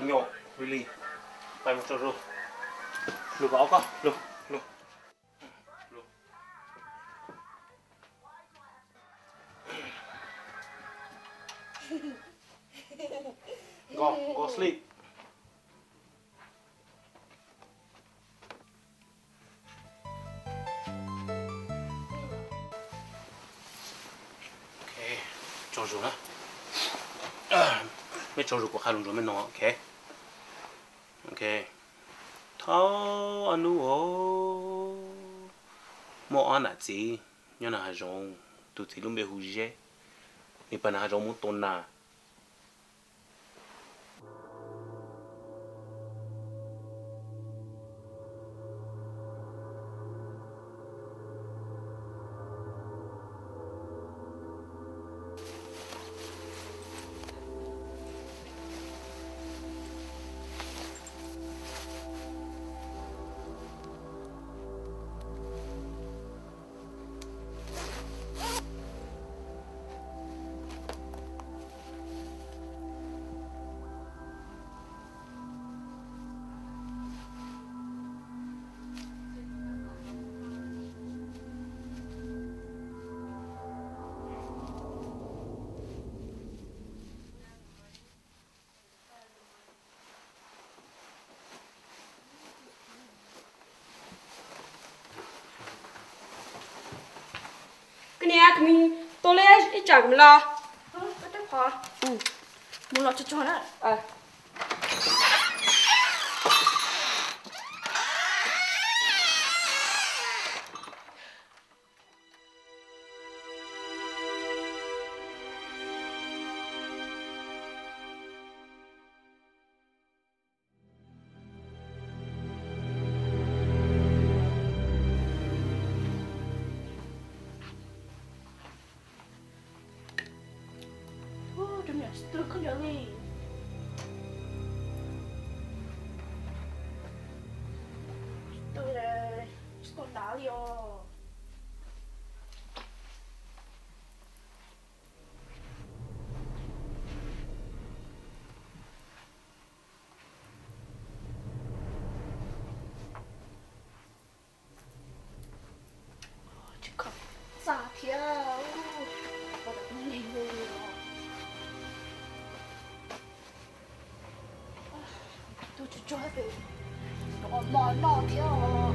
nhỏ really bay một chỗ rồi lục áo con lục lục go sleep. Okay, cho rồi nè. Mấy cho rồi của hai lần rồi mới nói, okay. Okay. Thao anh nu ô, mua ăn à gì, nhớ là hai rong, tụi thì lúc bé hú dê, mình bạn hai rong muốn tôn na. Cái này mình tôi lấy ít trả mình lo. Cái chắc khó. Muốn lo cho nó. Tôi không nhớ gì. Tôi là con đá đi ô. Chứ không xa thiệt. Tôi chỉ cho về nó mòn nó theo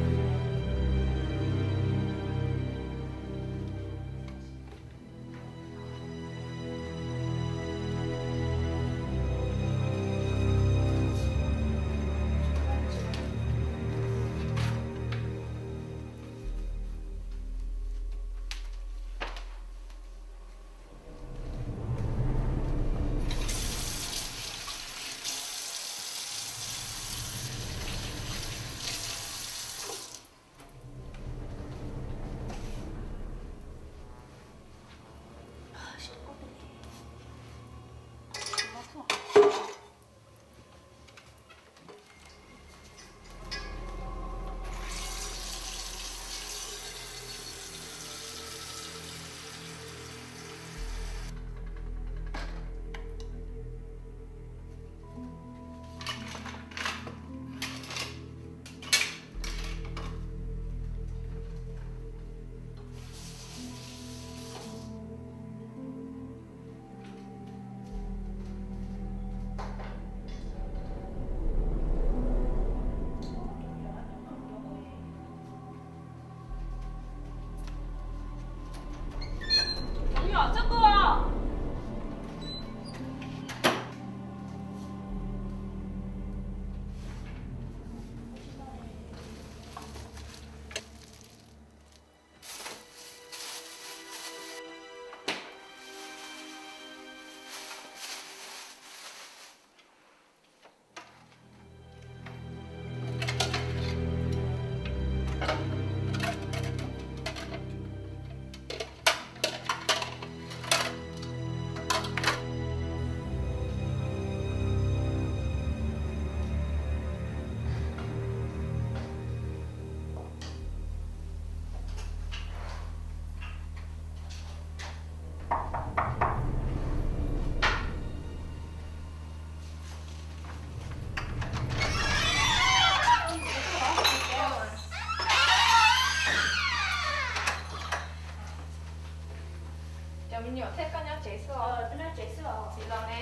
是啦呢，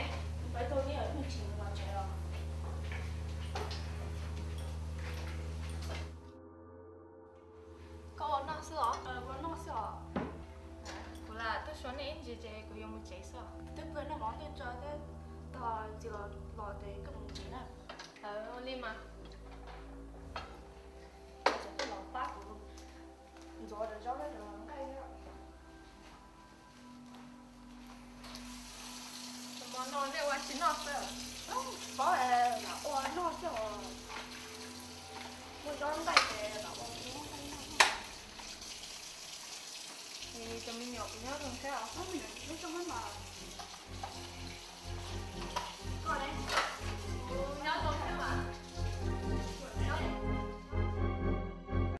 摆到你有用钱嘛钱咯。Kau nak sah? Warna sa. Pula tu suami ini je kau yang mau cakap. Tức với nó món cho đó ta chỉ là lò để cái bụng gì nè.